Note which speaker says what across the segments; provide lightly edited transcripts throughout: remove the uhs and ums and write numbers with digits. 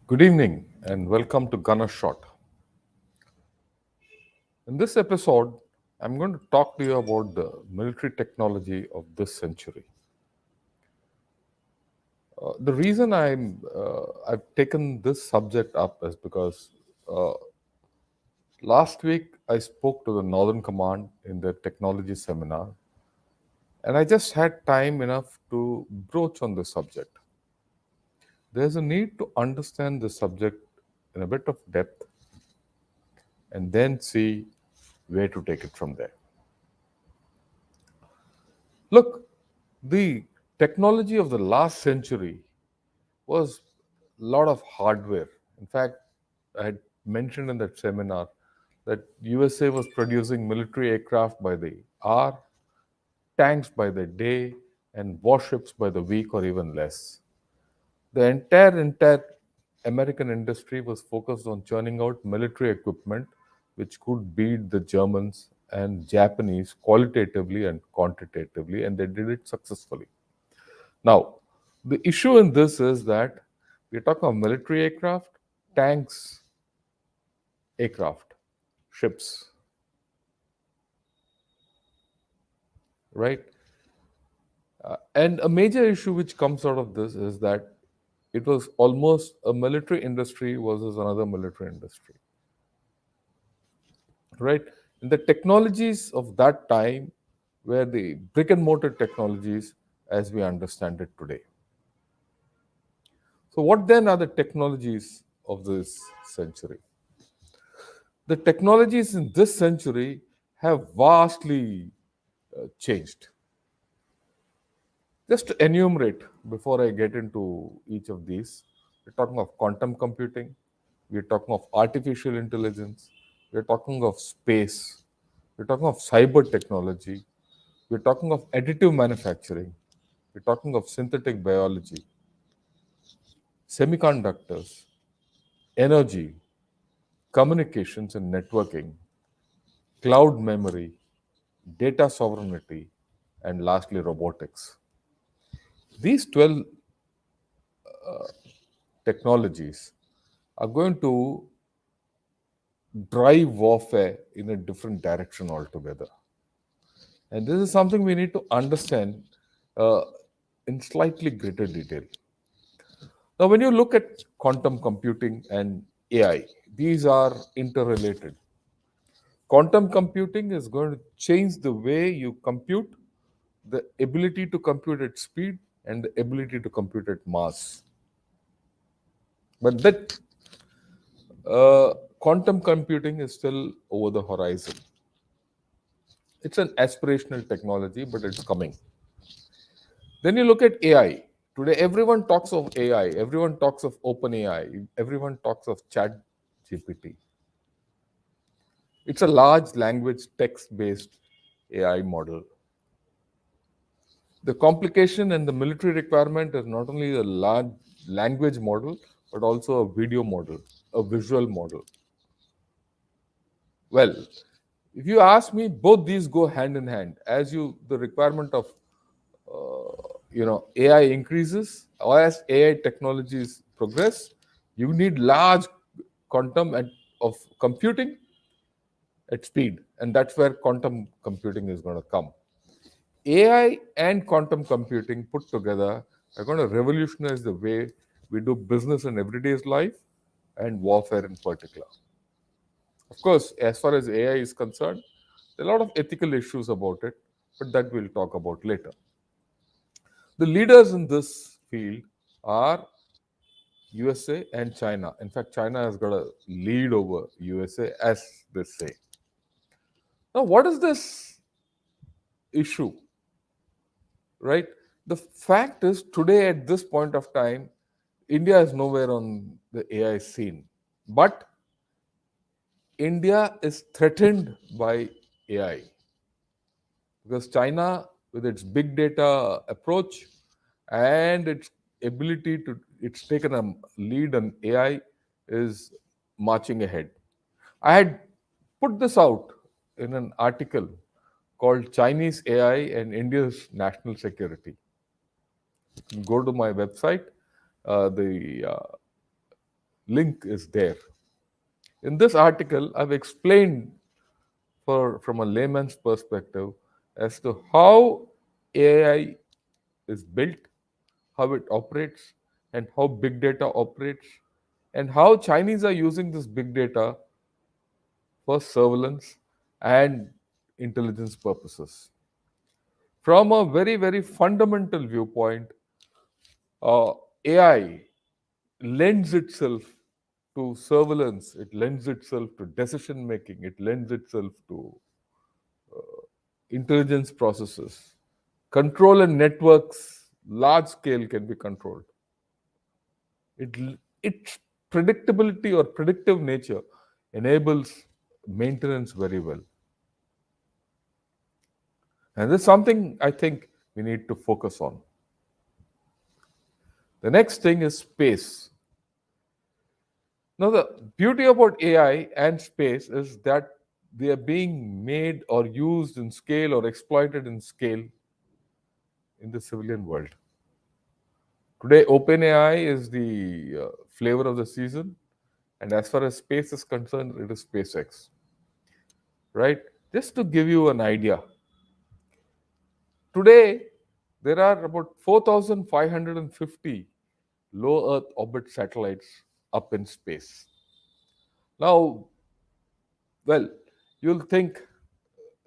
Speaker 1: Good evening and welcome to Gunner Shot. In this episode, I'm going to talk to you about the military technology of this century. The reason I've taken this subject up is because uh, last week I spoke to the Northern Command in their technology seminar, and I just had time enough to broach on the subject. There's a need to understand the subject in a bit of depth and then see where to take it from there. Look, the technology of the last century was a lot of hardware. In fact, I had mentioned in that seminar that USA was producing military aircraft by the hour, tanks by the day, and warships by the week or even less. The entire American industry was focused on churning out military equipment which could beat the Germans and Japanese qualitatively and quantitatively, and they did it successfully. Now, the issue in this is that we're talking of military aircraft, tanks, aircraft, ships, right? And a major issue which comes out of this is that it was almost a military industry versus another military industry, right? And the technologies of that time were the brick and mortar technologies as we understand it today. So, what then are the technologies of this century? The technologies in this century have vastly changed. Just to enumerate before I get into each of these, we're talking of quantum computing, we're talking of artificial intelligence, we're talking of space, we're talking of cyber technology, we're talking of additive manufacturing, we're talking of synthetic biology, semiconductors, energy, communications and networking, cloud memory, data sovereignty, and lastly, robotics. These 12 technologies are going to drive warfare in a different direction altogether. And this is something we need to understand uh, in slightly greater detail. Now, when you look at quantum computing and AI, these are interrelated. Quantum computing is going to change the way you compute, the ability to compute at speed, and the ability to compute at mass. But that quantum computing is still over the horizon. It's an aspirational technology, but it's coming. Then you look at AI. Today, everyone talks of AI, everyone talks of open AI, everyone talks of chat GPT. It's a large language text based AI model. The complication and the military requirement is not only a large language model, but also a video model, a visual model. Well, if you ask me, both these go hand in hand. As you, the requirement of AI increases, or as AI technologies progress, you need large quantum of computing at speed, and that's where quantum computing is going to come. AI and quantum computing put together are going to revolutionize the way we do business in everyday's life and warfare in particular. Of course, as far as AI is concerned, there are a lot of ethical issues about it, but that we'll talk about later. The leaders in this field are USA and China. In fact, China has got a lead over USA, as they say. Now, what is this issue? Right? The fact is, today at this point of time, India is nowhere on the AI scene. But India is threatened by AI because China, with its big data approach and its ability to, it's taken a lead on AI, is marching ahead. I had put this out in an article called Chinese AI and India's National Security. You can go to my website. The link is there. In this article, I've explained from a layman's perspective as to how AI is built, how it operates, and how big data operates, and how Chinese are using this big data for surveillance and intelligence purposes. From a very, very fundamental viewpoint, AI lends itself to surveillance, it lends itself to decision making, it lends itself to intelligence processes. Control and networks, large scale, can be controlled. It, its predictability or predictive nature enables maintenance very well. And this is something I think we need to focus on. The next thing is space. Now, the beauty about AI and space is that they are being made or used in scale or exploited in scale in the civilian world. Today, OpenAI is the flavor of the season, and as far as space is concerned, it is SpaceX. Right? Just to give you an idea, today there are about 4,550 low Earth orbit satellites up in space. Now, well, you'll think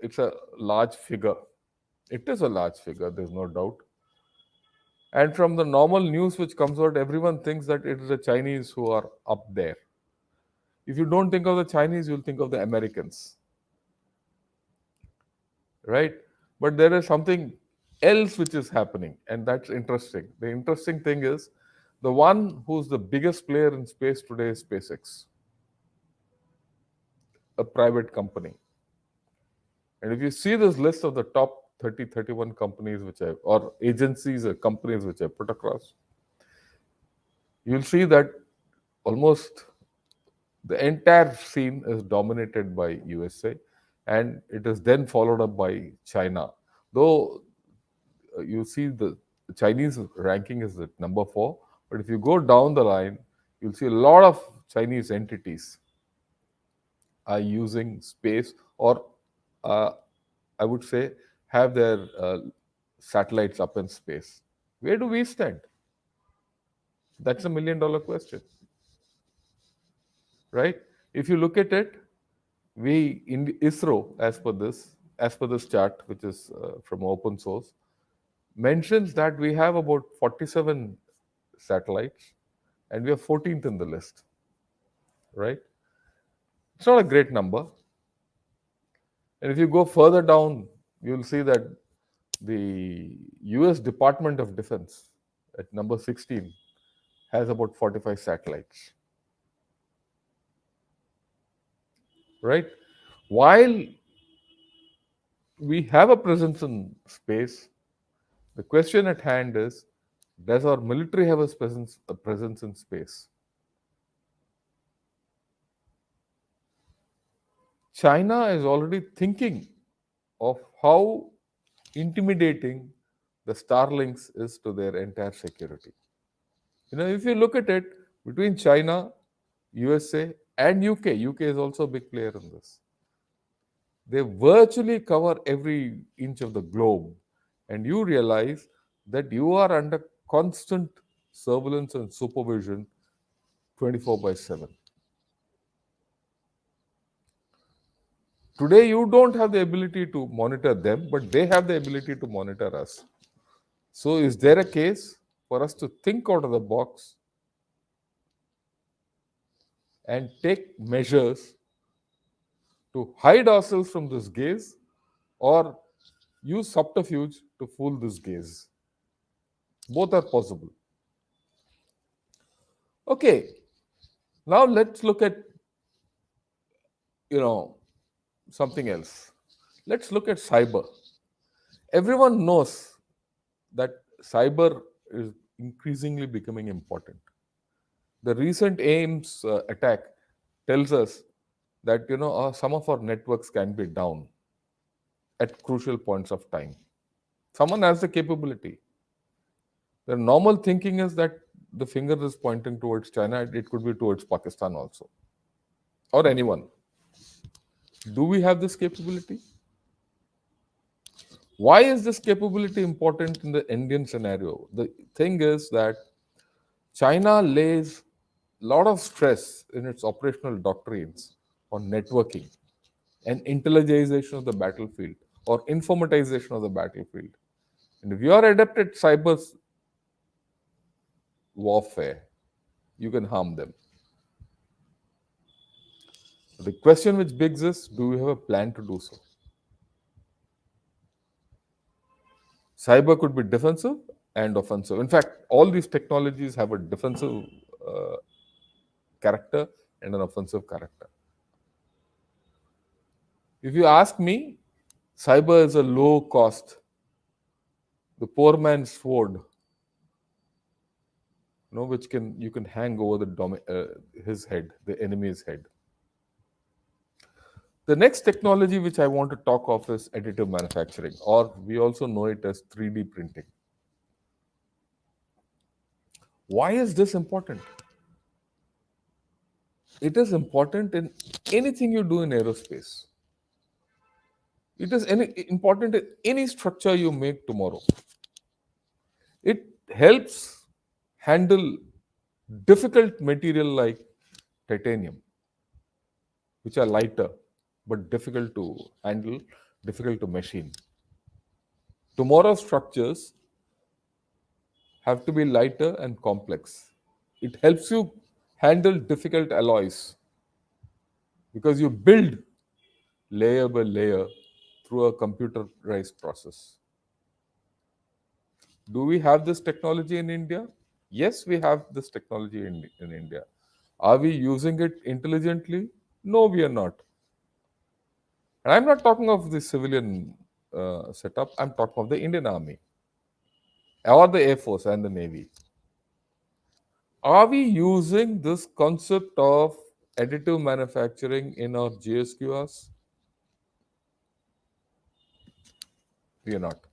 Speaker 1: it's a large figure. It is a large figure, there's no doubt. And from the normal news which comes out, everyone thinks that it is the Chinese who are up there. If you don't think of the Chinese, you'll think of the Americans. Right? But there is something else which is happening, and that's interesting. The interesting thing is the one who's the biggest player in space today is SpaceX, a private company. And if you see this list of the top 30, 31 companies or agencies or companies which I put across, you'll see that almost the entire scene is dominated by USA, and it is then followed up by China. Though you see the Chinese ranking is at number 4, but if you go down the line, you'll see a lot of Chinese entities are using space, or I would say have their satellites up in space. Where do we stand? That's $1 million question, right? If you look at it, we in ISRO, as per this chart, which is from open source, mentions that we have about 47 satellites, and we are 14th in the list, right? It's not a great number. And if you go further down, you'll see that the US Department of Defense at number 16 has about 45 satellites. Right? While we have a presence in space, the question at hand is, does our military have a presence in space? China is already thinking of how intimidating the Starlinks is to their entire security. If you look at it, between China, USA, and UK is also a big player in this. They virtually cover every inch of the globe, and you realize that you are under constant surveillance and supervision 24/7. Today, you don't have the ability to monitor them, but they have the ability to monitor us. So, is there a case for us to think out of the box and take measures to hide ourselves from this gaze, or use subterfuge to fool this gaze? Both are possible. Okay, now let's look at something else. Let's look at cyber. Everyone knows that cyber is increasingly becoming important. The recent AIMS attack tells us that some of our networks can be down at crucial points of time. Someone has the capability. The normal thinking is that the finger is pointing towards China, it could be towards Pakistan also, or anyone. Do we have this capability? Why is this capability important in the Indian scenario? The thing is that China lays a lot of stress in its operational doctrines on networking and intelligization of the battlefield or informatization of the battlefield. And if you are adept at cyber warfare, you can harm them. The question which begs is, do we have a plan to do so? Cyber could be defensive and offensive. In fact, all these technologies have a defensive uh, character and an offensive character. If you ask me, cyber is a low cost, the poor man's sword, which can you can hang over his head, the enemy's head. The next technology which I want to talk of is additive manufacturing, or we also know it as 3D printing. Why is this important? It is important in anything you do in aerospace. It is important in any structure you make tomorrow. It helps handle difficult material like titanium, which are lighter but difficult to handle, difficult to machine. Tomorrow's structures have to be lighter and complex. It helps you handle difficult alloys because you build layer by layer through a computerized process. Do we have this technology in India? Yes, we have this technology in India. Are we using it intelligently? No, we are not. And I'm not talking of the civilian setup, I'm talking of the Indian Army or the Air Force and the Navy. Are we using this concept of additive manufacturing in our GSQRs? We are not.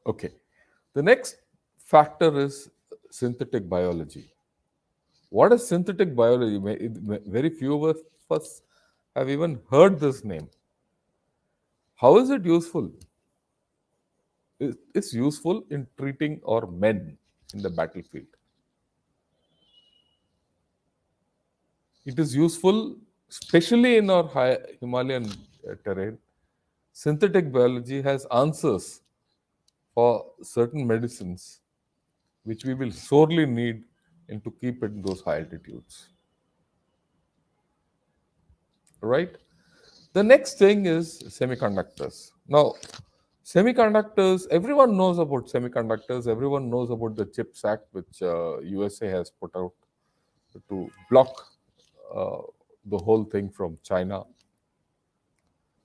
Speaker 1: Okay. The next factor is synthetic biology. What is synthetic biology? Very few of us have even heard this name. How is it useful? It's useful in treating our men in the battlefield. It is useful, especially in our high Himalayan terrain. Synthetic biology has answers for certain medicines which we will sorely need and to keep it in those high altitudes. Right? The next thing is semiconductors. Now, semiconductors, everyone knows about semiconductors, everyone knows about the CHIPS Act, which USA has put out to block uh, the whole thing from China.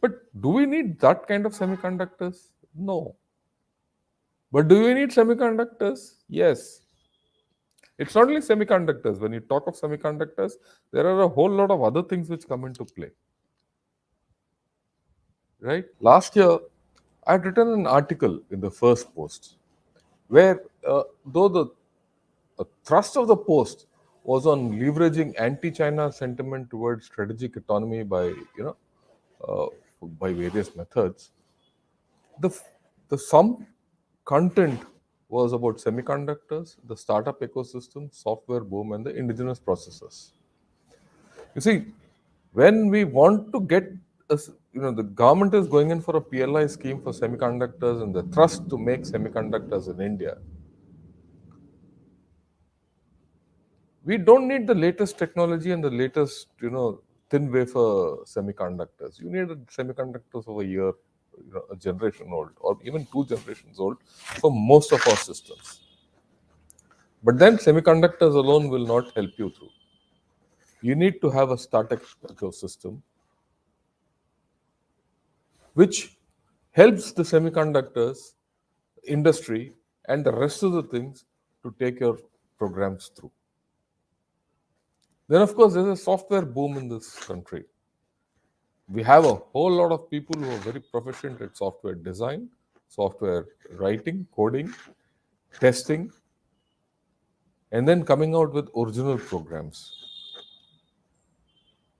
Speaker 1: But do we need that kind of semiconductors? No. But do we need semiconductors? Yes. It's not only semiconductors. When you talk of semiconductors, there are a whole lot of other things which come into play. Right? Last year, I had written an article in the first post where, though the thrust of the post was on leveraging anti-China sentiment towards strategic autonomy uh, by various methods, the some content was about semiconductors, the startup ecosystem, software boom, and the indigenous processors. You see, when we want to get, the government is going in for a PLI scheme for semiconductors and the thrust to make semiconductors in India. We don't need the latest technology and the latest, thin wafer semiconductors. You need semiconductors of a year, a generation old, or even 2 generations old for most of our systems. But then semiconductors alone will not help you through. You need to have a startup ecosystem which helps the semiconductors industry and the rest of the things to take your programs through. Then, of course, there's a software boom in this country. We have a whole lot of people who are very proficient at software design, software writing, coding, testing, and then coming out with original programs.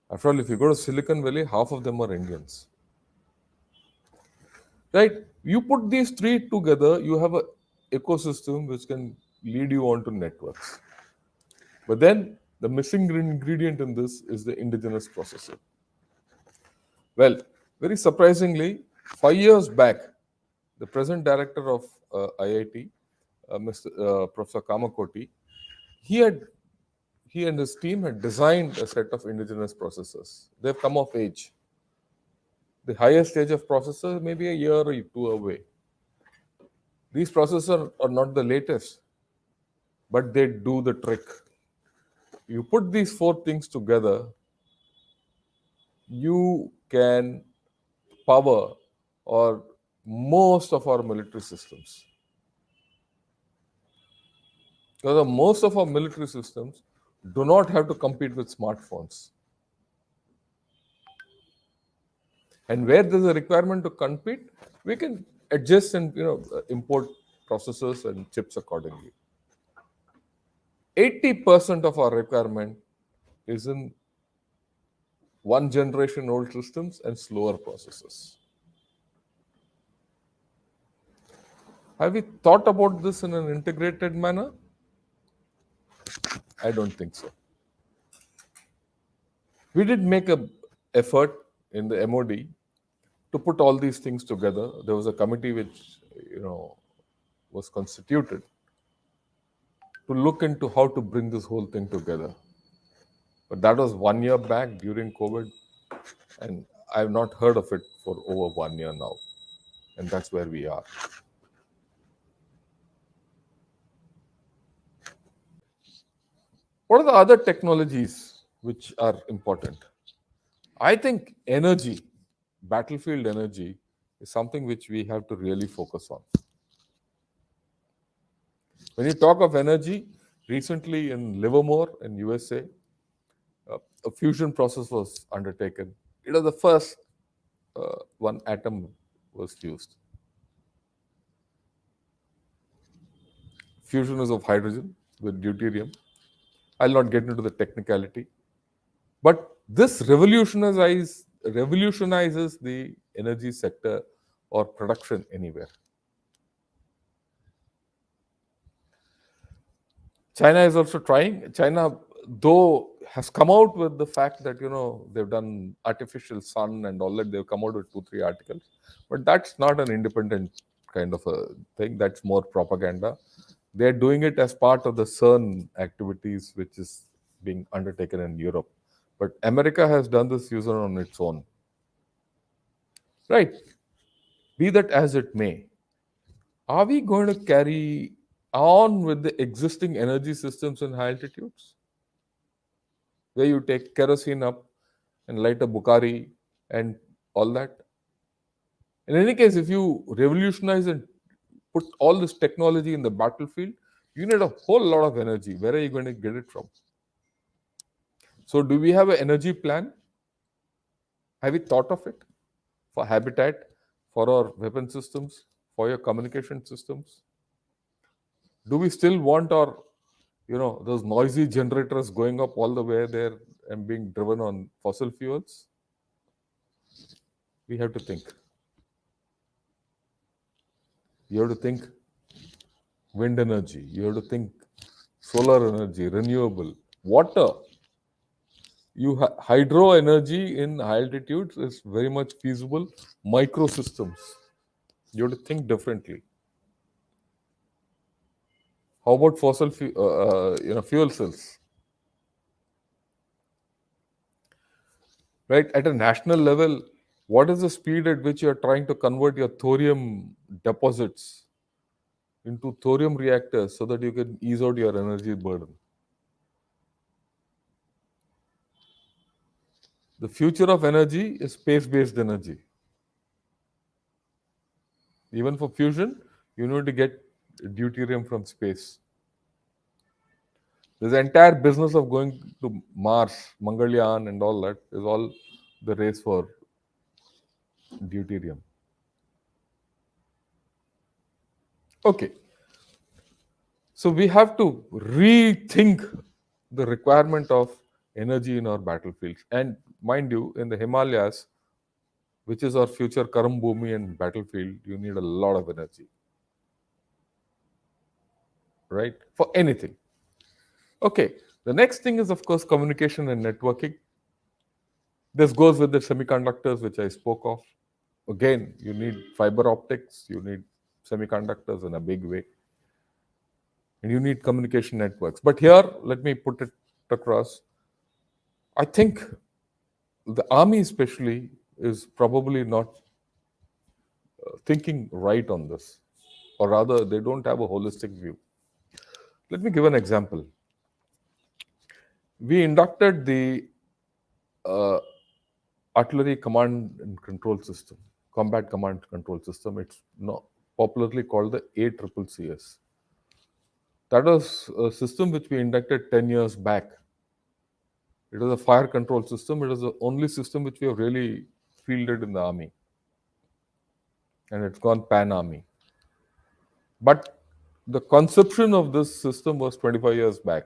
Speaker 1: After all, if you go to Silicon Valley, half of them are Indians. Right? You put these three together, you have a ecosystem which can lead you on to networks. But then the missing ingredient in this is the indigenous processor. Well, very surprisingly, 5 years back, the present director of IIT, Mr. Professor Kamakoti, he had he and his team had designed a set of indigenous processors. They've come of age. The highest stage of processor may be a year or two away. These processors are not the latest, but they do the trick. You put these four things together, you can power or most of our military systems. Because most of our military systems do not have to compete with smartphones. And where there's a requirement to compete, we can adjust and import processors and chips accordingly. 80% of our requirement is in one generation old systems and slower processors. Have we thought about this in an integrated manner? I don't think so. We did make an effort in the MOD to put all these things together. There was a committee which was constituted to look into how to bring this whole thing together. But that was 1 year back during COVID, and I have not heard of it for over 1 year now. And that's where we are. What are the other technologies which are important? I think energy, battlefield energy, is something which we have to really focus on. When you talk of energy, recently in Livermore in USA, a fusion process was undertaken. It was the first one atom was fused. Fusion is of hydrogen with deuterium. I'll not get into the technicality. But this revolutionizes the energy sector or production anywhere. China is also trying. China, though, has come out with the fact that they've done artificial sun and all that. They've come out with 2-3 articles, but that's not an independent kind of a thing. That's more propaganda. They're doing it as part of the CERN activities, which is being undertaken in Europe. But America has done this fusion on its own. Right. Be that as it may, are we going to carry on with the existing energy systems in high altitudes? Where you take kerosene up and light a Bukhari and all that. In any case, if you revolutionize and put all this technology in the battlefield, you need a whole lot of energy. Where are you going to get it from? So do we have an energy plan? Have we thought of it for habitat, for our weapon systems, for your communication systems? Do we still want our, those noisy generators going up all the way there and being driven on fossil fuels? We have to think. You have to think wind energy. You have to think solar energy, renewable, water. Hydro energy in high altitudes is very much feasible. Microsystems. You have to think differently. How about fossil fuel cells? Right, at a national level, what is the speed at which you are trying to convert your thorium deposits into thorium reactors so that you can ease out your energy burden? The future of energy is space-based energy. Even for fusion, you need to get deuterium from space. This entire business of going to Mars, Mangalyaan and all that is all the race for deuterium. Okay. So we have to rethink the requirement of energy in our battlefields. And mind you, in the Himalayas, which is our future Karam Bhumi and battlefield, you need a lot of energy, right? For anything. Okay. The next thing is, of course, communication and networking. This goes with the semiconductors, which I spoke of. Again, you need fiber optics, you need semiconductors in a big way, and you need communication networks. But here, let me put it across. I think the army, especially, is probably not thinking right on this, or rather, they don't have a holistic view. Let me give an example. We inducted the uh, artillery command and control system, combat command control system. It's popularly called the ACCCS. That was a system which we inducted 10 years back. It was a fire control system. It was the only system which we have really fielded in the army, and it's gone pan army. But the conception of this system was 25 years back.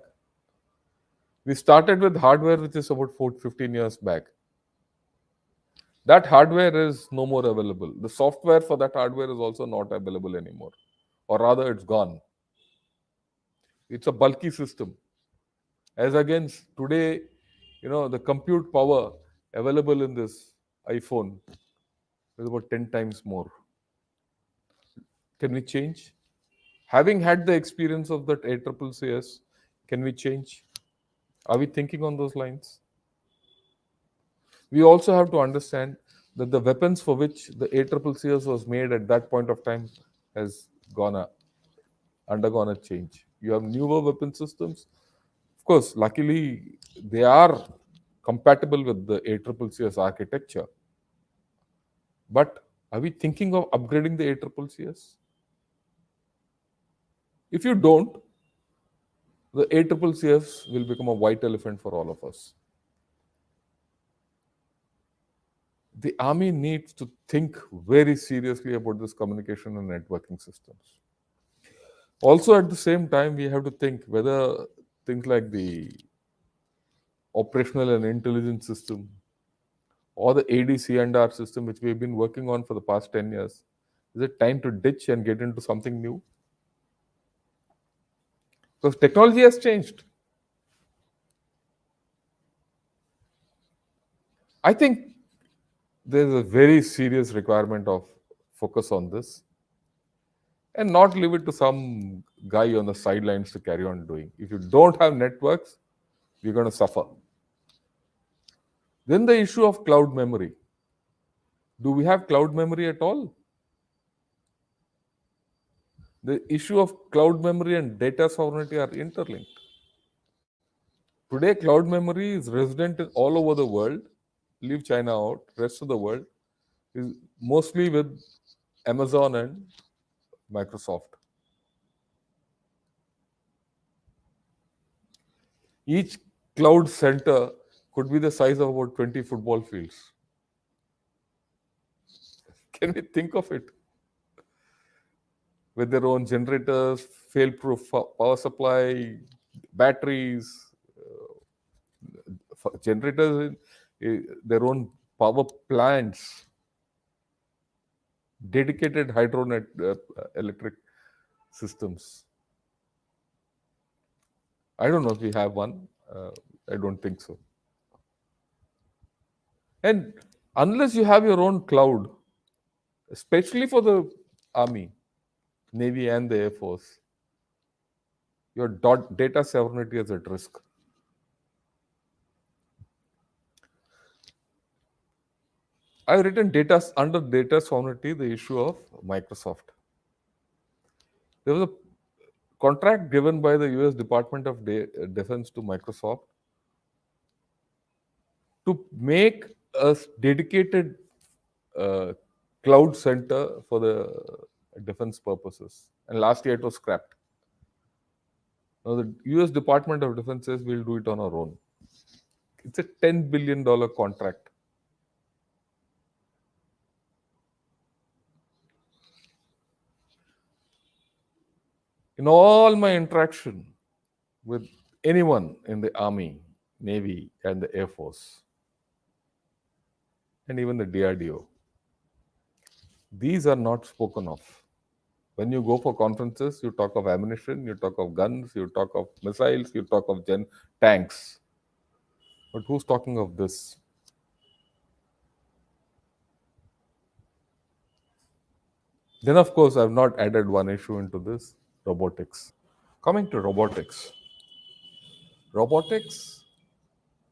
Speaker 1: We started with hardware which is about 15 years back. That hardware is no more available. The software for that hardware is also not available anymore, or rather, it's gone. It's a bulky system. As against today, the compute power available in this iPhone is about 10 times more. Can we change? Having had the experience of that ACCCS, can we change? Are we thinking on those lines? We also have to understand that the weapons for which the ACCCS was made at that point of time has undergone a change. You have newer weapon systems. Of course, luckily, they are compatible with the ACCCS architecture. But are we thinking of upgrading the ACCCS? If you don't, the ACCCS will become a white elephant for all of us. The army needs to think very seriously about this communication and networking systems. Also, at the same time, we have to think whether things like the operational and intelligence system or the ADC&R system, which we've been working on for the past 10 years, is it time to ditch and get into something new? Because technology has changed. I think there's a very serious requirement of focus on this and not leave it to some guy on the sidelines to carry on doing. If you don't have networks, you're going to suffer. Then the issue of cloud memory. Do we have cloud memory at all? The issue of cloud memory and data sovereignty are interlinked. Today, cloud memory is resident in all over the world. Leave China out, rest of the world is mostly with Amazon and Microsoft. Each cloud center could be the size of about 20 football fields. Can we think of it? With their own generators, fail-proof power supply, batteries, generators, their own power plants, dedicated hydronet electric systems. I don't know if we have one. I don't think so. And unless you have your own cloud, especially for the army, navy, and the air force, your data sovereignty is at risk. I've written data under data sovereignty the issue of Microsoft. There was a contract given by the US Department of Defense to Microsoft to make a dedicated uh, cloud center for the defense purposes. And last year it was scrapped. Now the US Department of Defense says we'll do it on our own. It's a $10 billion contract. In all my interaction with anyone in the Army, Navy, and the Air Force, and even the DRDO, these are not spoken of. When you go for conferences, you talk of ammunition, you talk of guns, you talk of missiles, you talk of tanks. But who's talking of this? Then, of course, I've not added one issue into this: robotics. Coming to robotics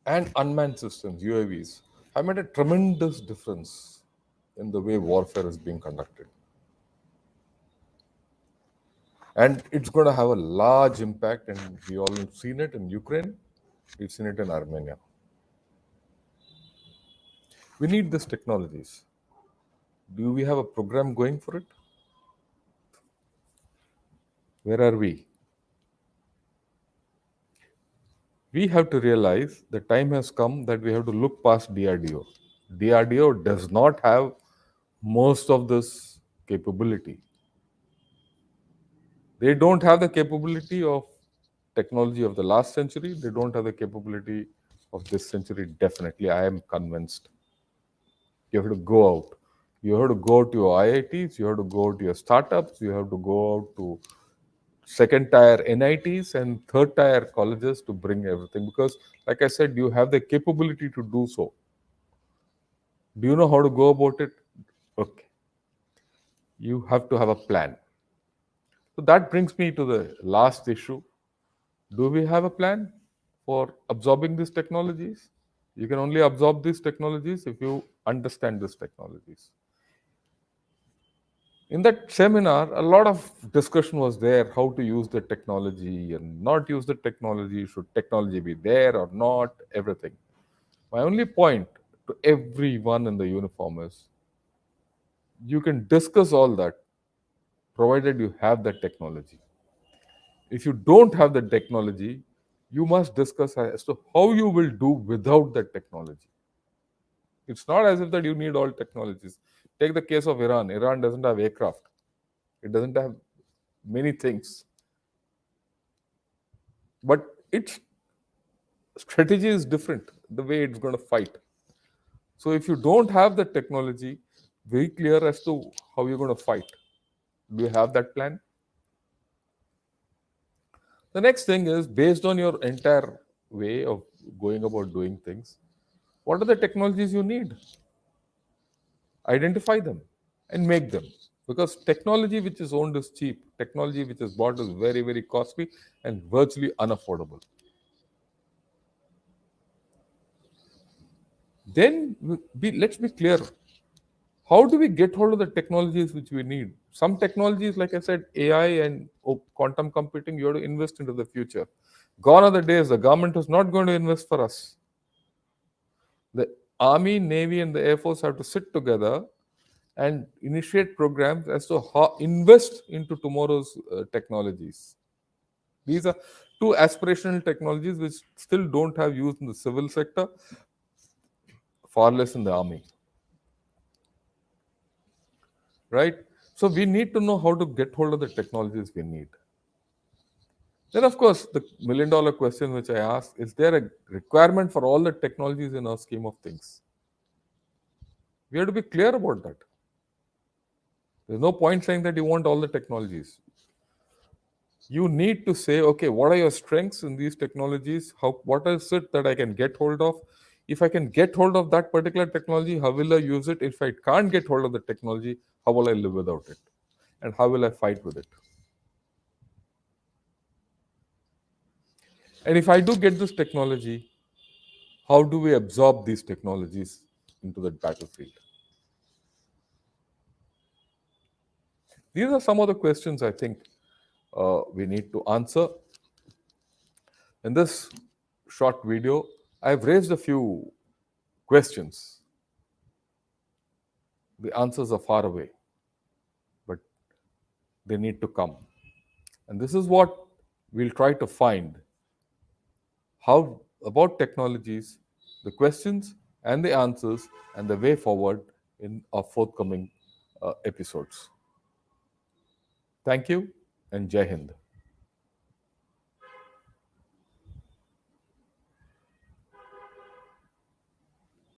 Speaker 1: and unmanned systems, UAVs, have made a tremendous difference in the way warfare is being conducted. And it's going to have a large impact, and we all have seen it in Ukraine, we've seen it in Armenia. We need these technologies. Do we have a program going for it? Where are we? We have to realize the time has come that we have to look past DRDO. DRDO does not have most of this capability. They don't have the capability of technology of the last century. They don't have the capability of this century, definitely. I am convinced. You have to go out. You have to go to your IITs, you have to go to your startups, you have to go out to second tier NITs and third tier colleges to bring everything, because, like I said, you have the capability to do so. Do you know how to go about it? Okay. You have to have a plan. So that brings me to the last issue. Do we have a plan for absorbing these technologies? You can only absorb these technologies if you understand these technologies. In that seminar, a lot of discussion was there: how to use the technology and not use the technology, should technology be there or not, everything. My only point to everyone in the uniform is, you can discuss all that provided you have that technology. If you don't have the technology, you must discuss as to how you will do without that technology. It's not as if that you need all technologies. Take the case of Iran. Iran doesn't have aircraft. It doesn't have many things. But its strategy is different, the way it's going to fight. So if you don't have the technology, very clear as to how you're going to fight. Do you have that plan? The next thing is, based on your entire way of going about doing things, what are the technologies you need? Identify them and make them. Because technology which is owned is cheap. Technology which is bought is very, very costly and virtually unaffordable. Then let's be clear. How do we get hold of the technologies which we need? Some technologies, like I said, AI and quantum computing, you have to invest into the future. Gone are the days the government is not going to invest for us. The Army, Navy, and the Air Force have to sit together and initiate programs as to how invest into tomorrow's technologies. These are two aspirational technologies which still don't have use in the civil sector, far less in the army. Right? So we need to know how to get hold of the technologies we need. Then, of course, the million-dollar question which I ask: is there a requirement for all the technologies in our scheme of things? We have to be clear about that. There's no point saying that you want all the technologies. You need to say, okay, what are your strengths in these technologies? What is it that I can get hold of? If I can get hold of that particular technology, how will I use it? If I can't get hold of the technology, how will I live without it? And how will I fight with it? And if I do get this technology, how do we absorb these technologies into the battlefield? These are some of the questions I think we need to answer. In this short video, I've raised a few questions. The answers are far away, but they need to come. And this is what we'll try to find: how about technologies, the questions and the answers, and the way forward in our forthcoming episodes. Thank you, and Jai Hind.